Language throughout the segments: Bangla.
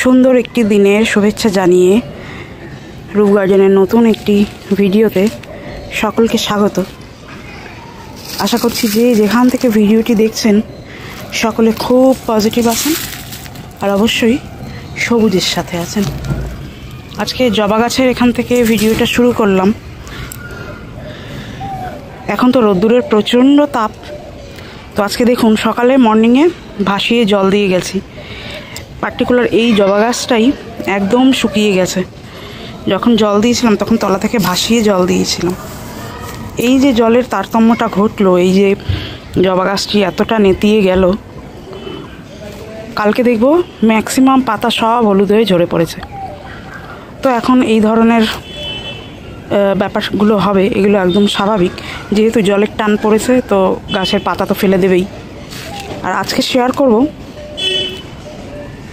সুন্দর একটি দিনের শুভেচ্ছা জানিয়ে রূপ গার্ডেনের নতুন একটি ভিডিওতে সকলকে স্বাগত। আশা করছি যে যেখান থেকে ভিডিওটি দেখছেন সকলে খুব পজিটিভ আছেন আর অবশ্যই সবুজের সাথে আছেন। আজকে জবা গাছের এখান থেকে ভিডিওটা শুরু করলাম। এখন তো রোদ্দুরের প্রচণ্ড তাপ, তো আজকে দেখুন সকালে মর্নিংয়ে ভাসিয়ে জল দিয়ে গেছি। পার্টিকুলার এই জবা গাছটাই একদম শুকিয়ে গেছে। যখন জল দিয়েছিলাম তখন তলা থেকে ভাসিয়ে জল দিয়েছিলাম। এই যে জলের তারতম্যটা ঘটলো, এই যে জবা গাছটি এতটা নেতিয়ে গেল, কালকে দেখব ম্যাক্সিমাম পাতা সব হলুদ হয়ে ঝরে পড়েছে। তো এখন এই ধরনের ব্যাপারগুলো হবে, এগুলো একদম স্বাভাবিক, যেহেতু জলের টান পড়েছে তো গাছের পাতা তো ফেলে দেবেই। আর আজকে শেয়ার করব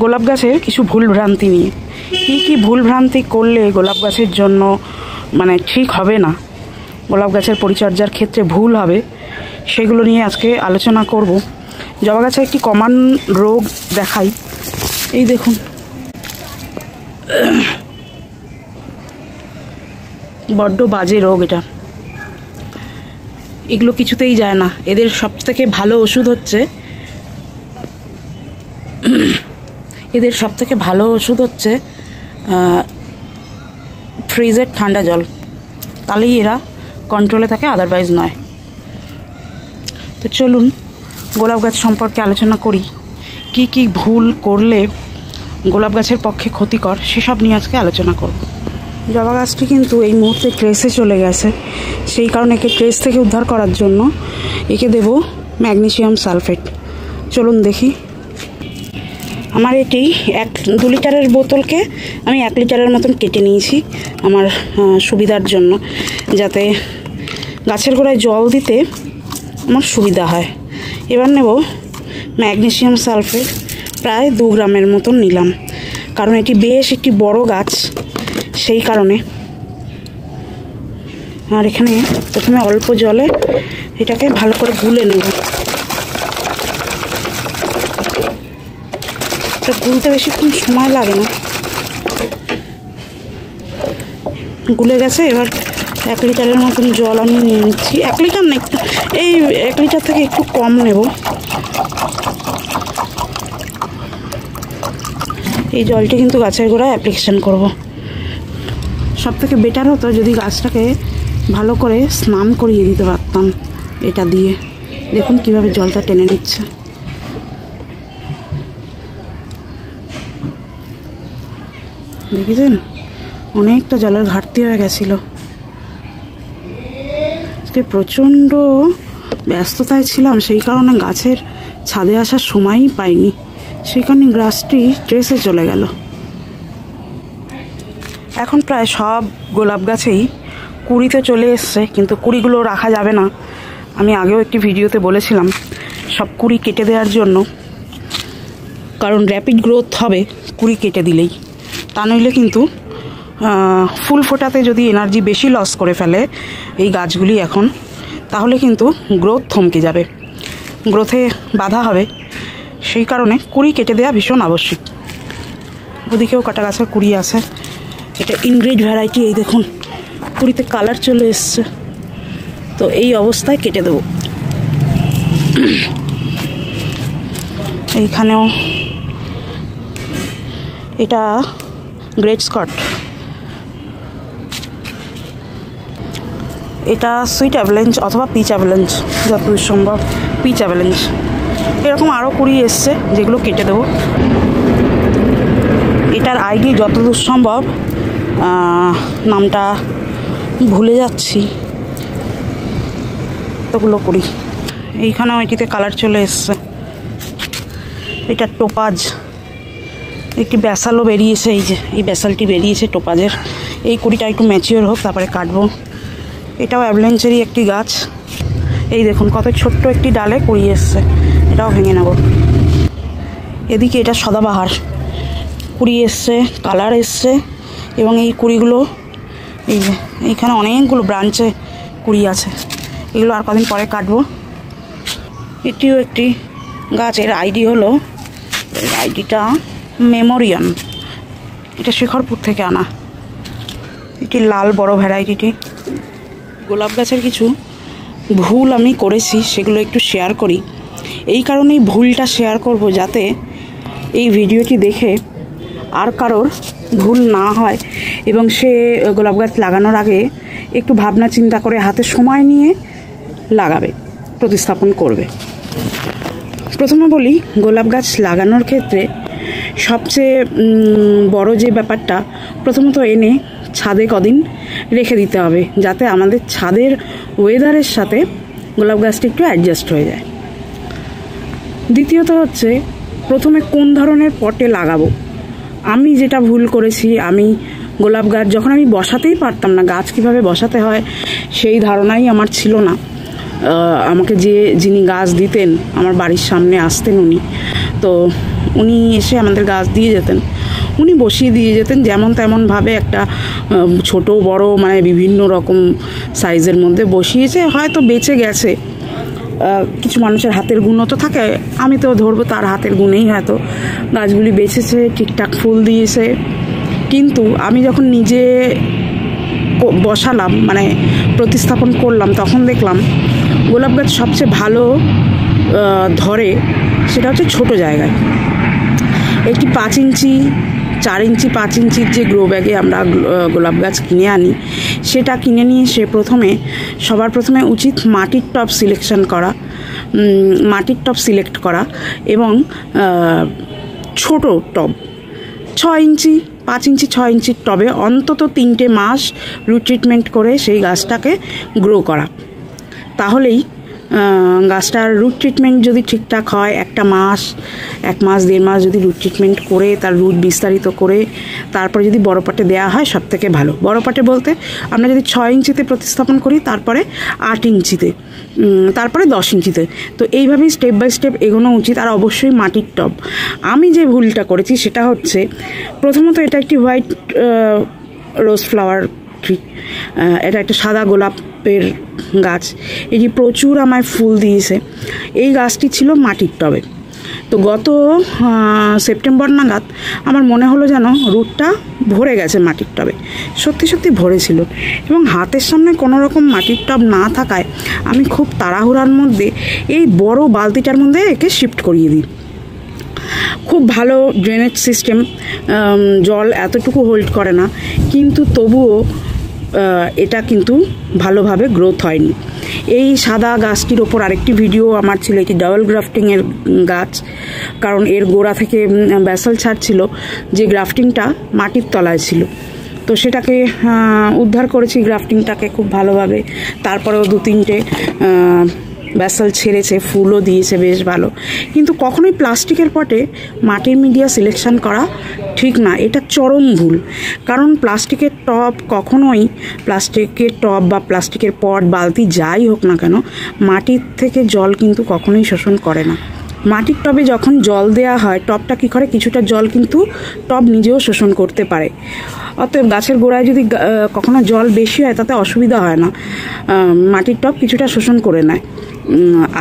গোলাপ গাছের কিছু ভুলভ্রান্তি নিয়ে। কী ভুলভ্রান্তি করলে গোলাপ গাছের জন্য ঠিক হবে না, গোলাপ গাছের পরিচর্যার ক্ষেত্রে ভুল হবে, সেগুলো নিয়ে আজকে আলোচনা করব। জবা গাছে একটি কমন রোগ দেখাই, এই দেখুন বড্ড বাজে রোগ এটা। এগুলো কিছুতেই যায় না। এদের সবথেকে ভালো ওষুধ হচ্ছে ফ্রিজের ঠান্ডা জল, তাহলেই এরা কন্ট্রোলে থাকে, আদারওয়াইজ নয়। তো চলুন গোলাপ গাছ সম্পর্কে আলোচনা করি। কি ভুল করলে গোলাপ গাছের পক্ষে ক্ষতিকর সেসব নিয়ে আজকে আলোচনা করব। জবা গাছটি কিন্তু এই মুহূর্তে ট্রেসে চলে গেছে, সেই কারণে একে ট্রেস থেকে উদ্ধার করার জন্য একে দেব ম্যাগনেসিয়াম সালফেট। চলুন দেখি। আমার এটি 2 লিটারের বোতলকে আমি 1 লিটারের মতন কেটে নিয়েছি আমার সুবিধার জন্য, যাতে গাছের গোড়ায় জল দিতে আমার সুবিধা হয়। এবার নেব ম্যাগনেসিয়াম সালফেট, প্রায় 2 গ্রামের মতন নিলাম, কারণ এটি বেশ একটি বড় গাছ, সেই কারণে। আর এখানে প্রথমে অল্প জলে এটাকে ভালো করে গুলে নেব। গুলতে বেশিক্ষণ সময় লাগে না, গুলে গেছে। এবার 1 লিটারের মতন জল আমি নিয়ে নিচ্ছি। 1 লিটার না, এই 1 লিটার থেকে একটু কম নেব। এই জলটি কিন্তু গাছের গোড়ায় অ্যাপ্লিকেশন করব। সব থেকে বেটার হতো যদি গাছটাকে ভালো করে স্নান করিয়ে দিতে পারতাম এটা দিয়ে। দেখুন কিভাবে জলটা টেনে নিচ্ছে। দেখেছেন, অনেকটা জলের ঘাটতি হয়ে গেছিল। আজকে প্রচণ্ড ব্যস্ততায় ছিলাম, সেই কারণে গাছের ছাদে আসার সময়ই পাইনি, সেই কারণে গাছটি ট্রেসে চলে গেল। এখন প্রায় সব গোলাপ গাছেই কুড়িতে চলে এসছে, কিন্তু কুড়িগুলো রাখা যাবে না। আমি আগেও একটি ভিডিওতে বলেছিলাম সব কুড়ি কেটে দেওয়ার জন্য, কারণ র্যাপিড গ্রোথ হবে কুড়ি কেটে দিলেই। তা নইলে কিন্তু ফুল ফোটাতে যদি এনার্জি বেশি লস করে ফেলে এই গাছগুলি এখন, তাহলে কিন্তু গ্রোথ থমকে যাবে, গ্রোথে বাধা হবে। সেই কারণে কুড়ি কেটে দেওয়া ভীষণ আবশ্যিক। ওদিকেও কাটা গাছের কুড়ি আছে, এটা ইনগ্রিড ভ্যারাইটি। এই দেখুন কুড়িতে কালার চলে এসছে, তো এই অবস্থায় কেটে দেব। এইখানেও এটা গ্রেট স্কট, এটা সুইট অ্যাভেলেঞ্চ অথবা পিচ অ্যাভেলেঞ্চ, যতদূর সম্ভব পিচ অ্যাভেলেঞ্চ। এরকম আরও কুড়ি এসছে যেগুলো কেটে দেবো। এটার আইডি যতদূর সম্ভব নামটা ভুলে যাচ্ছি, তোগুলো কুড়ি। এইখানেও এটিতে কালার চলে এসছে। এটা টোপাজ, একটি ব্যাসালও বেরিয়েছে, এই যে এই ব্যাসালটি বেরিয়েছে টোপাজের। এই কুড়িটা একটু ম্যাচিওর হোক তারপরে কাটবো। এটাও অ্যাভেলেঞ্চেরই একটি গাছ। এই দেখুন কত ছোট্ট একটি ডালে কুড়ি এসছে, এটাও ভেঙে নেব। এদিকে এটা সদাবাহার, কুড়ি এসছে, কালার এসছে, এবং এই কুড়িগুলো এই যে এইখানে অনেকগুলো ব্রাঞ্চে কুড়ি আছে, এগুলো আর কদিন পরে কাটবো। এটিও একটি গাছ, এর আইডি হলো, আইডিটা মেমোরিয়াম, এটা শেখরপুর থেকে আনা, এটি লাল বড় ভ্যারাইটিটি। গোলাপ গাছের কিছু ভুল আমি করেছি, সেগুলো একটু শেয়ার করি। এই কারণেই ভুলটা শেয়ার করব, যাতে এই ভিডিওটি দেখে আর কারোর ভুল না হয় এবং সে গোলাপ গাছ লাগানোর আগে একটু ভাবনা চিন্তা করে হাতে সময় নিয়ে লাগাবে, প্রতিস্থাপন করবে। প্রথমে বলি, গোলাপ গাছ লাগানোর ক্ষেত্রে সবচেয়ে বড় যে ব্যাপারটা, প্রথমত এনে ছাদে কদিন রেখে দিতে হবে, যাতে আমাদের ছাদের ওয়েদারের সাথে গোলাপ গাছটা একটু অ্যাডজাস্ট হয়ে যায়। দ্বিতীয়ত হচ্ছে, প্রথমে কোন ধরনের পটে লাগাবো। আমি যেটা ভুল করেছি, আমি গোলাপ গাছ যখন আমি বসাতেই পারতাম না, গাছ কিভাবে বসাতে হয় সেই ধারণাই আমার ছিল না। আমাকে যিনি গাছ দিতেন, আমার বাড়ির সামনে আসতেন উনি, তো উনি এসে আমাদের গাছ দিয়ে যেতেন, উনি বসিয়ে দিয়ে যেতেন যেমন তেমনভাবে, একটা ছোট বড় মানে বিভিন্ন রকম সাইজের মধ্যে বসিয়েছে, হয়তো বেঁচে গেছে। কিছু মানুষের হাতের গুণও তো থাকে, আমি তো ধরবো তার হাতের গুণেই হয়তো গাছগুলি বেঁচেছে, ঠিকঠাক ফুল দিয়েছে। কিন্তু আমি যখন নিজে বসালাম, মানে প্রতিস্থাপন করলাম, তখন দেখলাম গোলাপ গাছ সবচেয়ে ভালো ধরে সেটা হচ্ছে ছোট জায়গায়। একটি 5 ইঞ্চি 4 ইঞ্চি 5 ইঞ্চির যে গ্রো ব্যাগে আমরা গোলাপ গাছ কিনে আনি, সেটা কিনে নিয়ে সবার প্রথমে উচিত মাটির টব সিলেক্ট করা এবং ছোট টব 6 ইঞ্চি 5 ইঞ্চি 6 ইঞ্চির টবে অন্তত 3টে মাস রুট ট্রিটমেন্ট করে সেই গাছটাকে গ্রো করা। তাহলেই গাছটার রুট ট্রিটমেন্ট যদি ঠিকঠাক হয়, 1 মাস 1.5 মাস যদি রুট ট্রিটমেন্ট করে তার রুট বিস্তারিত করে তারপরে যদি বড় পটে দেওয়া হয়, সব থেকে ভালো। বড় পটে বলতে আমরা যদি 6 ইঞ্চিতে প্রতিস্থাপন করি, তারপরে 8 ইঞ্চিতে, তারপরে 10 ইঞ্চিতে, তো এইভাবেই স্টেপ বাই স্টেপ এগোনো উচিত। আর অবশ্যই মাটির টব। আমি যে ভুলটা করেছি সেটা হচ্ছে, প্রথমত এটা একটি হোয়াইট রোজ ফ্লাওয়ার ট্রি, এটা একটা সাদা গোলাপের গাছ, এটি প্রচুর আমায় ফুল দিয়েছে। এই গাছটি ছিল মাটির টবে। তো গত সেপ্টেম্বর নাগাদ আমার মনে হলো যেন রুটটা ভরে গেছে মাটির টবে, সত্যি সত্যি ভরেছিল। এবং হাতের সামনে কোনো রকম মাটির টব না থাকায় আমি খুব তাড়াহুড়ার মধ্যে এই বড় বালতিটার মধ্যে একে শিফট করিয়ে দিই। খুব ভালো ড্রেনেজ সিস্টেম, জল এতটুকু হোল্ড করে না, কিন্তু তবুও এটা কিন্তু ভালোভাবে গ্রোথ হয়নি। এই সাদা গাছটির ওপর আরেকটি ভিডিও আমার ছিল, এটি ডাবল গ্রাফটিংয়ের গাছ, কারণ এর গোড়া থেকে ব্যাসল ছাড়ছিল, যে গ্রাফটিংটা মাটির তলায় ছিল। তো সেটাকে উদ্ধার করেছি, গ্রাফটিংটাকে খুব ভালোভাবে। তারপরেও 2-3টে ব্যাসল ছেড়েছে, ফুলও দিয়েছে বেশ ভালো। কিন্তু কখনোই প্লাস্টিকের পটে মাটির মিডিয়া সিলেকশন করা ঠিক না, এটা চরম ভুল। কারণ প্লাস্টিকের টব বা প্লাস্টিকের পট, বালতি যাই হোক না কেন, মাটির থেকে জল কিন্তু কখনোই শোষণ করে না। মাটির টবে যখন জল দেওয়া হয়, টবটা কী করে, কিছুটা জল কিন্তু টব নিজেও শোষণ করতে পারে। অতএব গাছের গোড়ায় যদি কখনো জল বেশি হয়, তাতে অসুবিধা হয় না, মাটির টব কিছুটা শোষণ করে নেয়।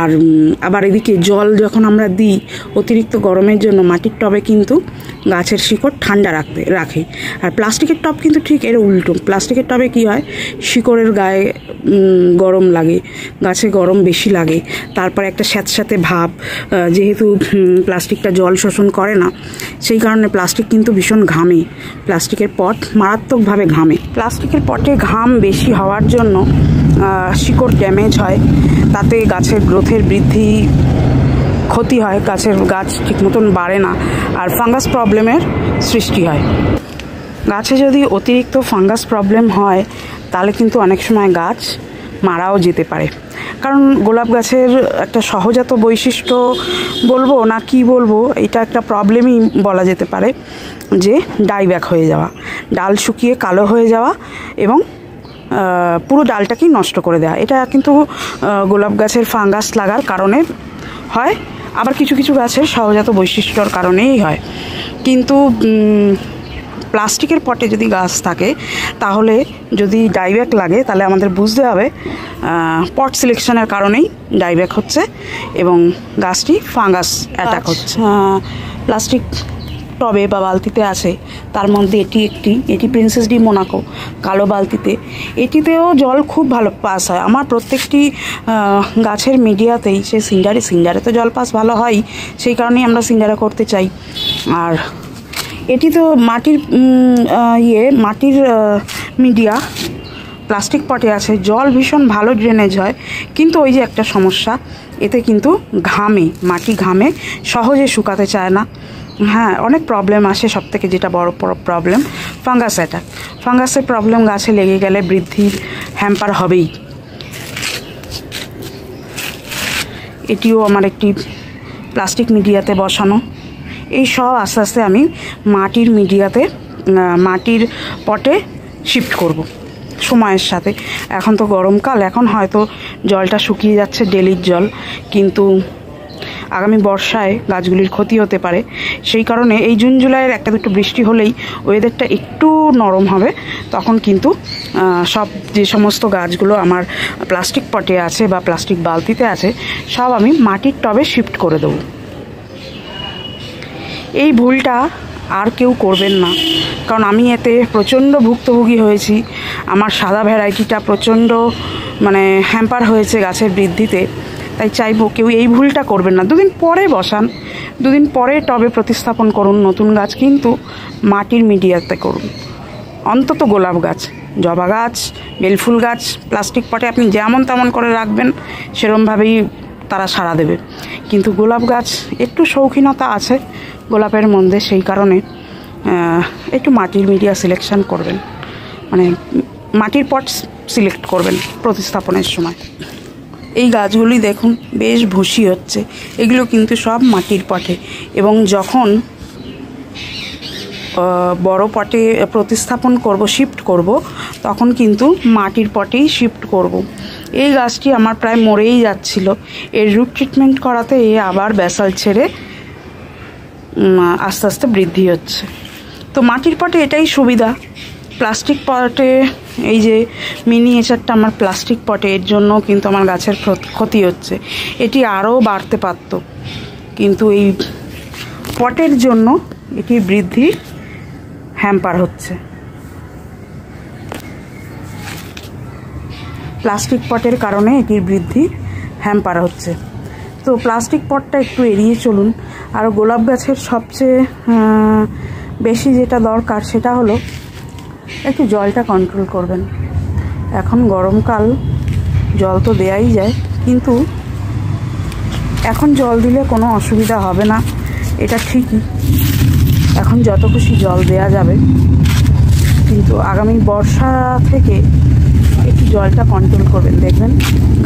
আর আবার এদিকে জল যখন আমরা দিই অতিরিক্ত গরমের জন্য, মাটির টবে কিন্তু গাছের শিকড় ঠান্ডা রাখে। আর প্লাস্টিকের টব কিন্তু ঠিক এর উল্টো। প্লাস্টিকের টবে কি হয়, শিকড়ের গায়ে গরম লাগে, গাছে গরম বেশি লাগে, তারপরে একটা স্যাঁতস্যাঁতে ভাব, যেহেতু প্লাস্টিকটা জল শোষণ করে না, সেই কারণে প্লাস্টিক কিন্তু ভীষণ ঘামে। প্লাস্টিকের পট মারাত্মকভাবে ঘামে। প্লাস্টিকের পটে ঘাম বেশি হওয়ার জন্য শিকড় ড্যামেজ হয়, তাতে গাছের গ্রোথের বৃদ্ধি ক্ষতি হয়, গাছ ঠিক মতন বাড়ে না, আর ফাঙ্গাস প্রবলেমের সৃষ্টি হয়। গাছে যদি অতিরিক্ত ফাঙ্গাস প্রবলেম হয়, তাহলে কিন্তু অনেক সময় গাছ মারাও যেতে পারে। কারণ গোলাপ গাছের একটা সহজাত বৈশিষ্ট্য বলবো না কি বলবো, এটা একটা প্রবলেমই বলা যেতে পারে, যে ডাইব্যাক হয়ে যাওয়া, ডাল শুকিয়ে কালো হয়ে যাওয়া এবং পুরো ডালটাকেই নষ্ট করে দেওয়া। এটা কিন্তু গোলাপ গাছের ফাঙ্গাস লাগার কারণে হয়, আবার কিছু কিছু গাছের সহজাত বৈশিষ্ট্যর কারণেই হয়। কিন্তু প্লাস্টিকের পটে যদি গাছ থাকে, তাহলে যদি ডাইব্যাক লাগে, তাহলে আমাদের বুঝতে হবে পট সিলেকশনের কারণেই ডাইব্যাক হচ্ছে এবং গাছটি ফাঙ্গাস অ্যাটাক হচ্ছে। প্লাস্টিক টবে বা বালতিতে আছে, তার মধ্যে এটি প্রিন্সেস ডি মোনাকো কালো বালতিতে, এটিতেও জল খুব ভালো পাস হয়। আমার প্রত্যেকটি গাছের মিডিয়াতেই, সে সিন্ডারে তো জল পাস ভালো হয়, সেই কারণেই আমরা সিন্ডারে করতে চাই। আর এটি তো মাটির মাটির মিডিয়া, প্লাস্টিক পটে আছে, জল ভীষণ ভালো ড্রেনেজ হয়। কিন্তু ওই যে একটা সমস্যা, এতে কিন্তু মাটি ঘামে, সহজে শুকাতে চায় না। হ্যাঁ, অনেক প্রবলেম আসে। সব থেকে যেটা বড় প্রবলেম ফাঙ্গাস অ্যাটাক। ফাঙ্গাসের প্রবলেম গাছে লেগে গেলে বৃদ্ধির হ্যাম্পার হবেই। এটিও আমার একটি প্লাস্টিক মিডিয়াতে বসানো। এই সব আস্তে আস্তে আমি মাটির পটে শিফট করব সময়ের সাথে। এখন তো গরমকাল, এখন হয়তো জলটা শুকিয়ে যাচ্ছে, ডেলির জল, কিন্তু আগামী বর্ষায় গাছগুলির ক্ষতি হতে পারে। সেই কারণে এই জুন জুলাইয়ের একটা দুটো বৃষ্টি হলেই ওয়েদারটা একটু নরম হবে, তখন কিন্তু যে সমস্ত গাছগুলো আমার প্লাস্টিক পটে আছে বা প্লাস্টিক বালতিতে আছে, সব আমি মাটির টবে শিফট করে দেবো। এই ভুলটা আর কেউ করবেন না, কারণ আমি এতে প্রচণ্ড ভুক্তভোগী হয়েছি। আমার সাদা ভ্যারাইটিটা প্রচণ্ড হ্যাম্পার হয়েছে গাছের বৃদ্ধিতে। তাই চাইবো কেউ এই ভুলটা করবেন না। 2 দিন পরে বসান, 2 দিন পরে টবে প্রতিস্থাপন করুন নতুন গাছ, কিন্তু মাটির মিডিয়াতে করুন। অন্তত গোলাপ গাছ, জবা গাছ, বেলফুল গাছ প্লাস্টিক পটে আপনি যেমন তেমন করে রাখবেন, সেরমভাবেই তারা সাড়া দেবে। কিন্তু গোলাপ গাছ একটু শৌখিনতা আছে গোলাপের মধ্যে, সেই কারণে একটু মাটির মিডিয়া সিলেকশন করবেন, মাটির পট সিলেক্ট করবেন প্রতিস্থাপনের সময়। এই গাছগুলি দেখুন বেশ ভুসি হচ্ছে, এগুলো কিন্তু সব মাটির পটে। এবং যখন বড় পটে প্রতিস্থাপন করব, শিফট করব, তখন কিন্তু মাটির পটেই শিফট করব। এই গাছটি আমার প্রায় মরেই যাচ্ছিল, এর রুট ট্রিটমেন্ট করাতে আবার ব্যাসাল্ট ছেড়ে আস্তে আস্তে বৃদ্ধি হচ্ছে। তো মাটির পটে এটাই সুবিধা। প্লাস্টিক পটে, এই যে মিনিয়েচারটা আমার প্লাস্টিক পটে, এর জন্য কিন্তু আমার গাছের ক্ষতি হচ্ছে। এটি আরও বাড়তে পারত, কিন্তু এই পটের জন্য এটির বৃদ্ধি হ্যাম্পার হচ্ছে। প্লাস্টিক পটের কারণে এটির বৃদ্ধি হ্যাম্পার হচ্ছে। তো প্লাস্টিক পটটা একটু এড়িয়ে চলুন। আর গোলাপ গাছের সবচেয়ে বেশি যেটা দরকার, সেটা হলো একটু জলটা কন্ট্রোল করবেন। এখন গরমকাল, জল তো দেয়াই যায়, কিন্তু এখন জল দিলে কোনো অসুবিধা হবে না, এটা ঠিকই। এখন যত খুশি জল দেয়া যাবে, কিন্তু আগামী বর্ষা থেকে একটু জলটা কন্ট্রোল করবেন, দেখবেন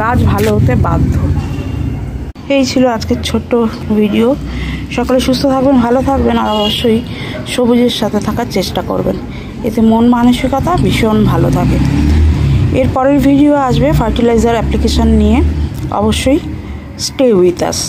গাছ ভালো হতে বাধ্য। এই ছিল আজকের ছোট্ট ভিডিও। সকলে সুস্থ থাকবেন, ভালো থাকবেন, আর অবশ্যই সবুজের সাথে থাকার চেষ্টা করবেন, এতে মন মানসিকতা ভীষণ ভালো থাকে। এর পরের ভিডিও আসবে ফার্টিলাইজার অ্যাপ্লিকেশান নিয়ে, অবশ্যই স্টে উইথ আস।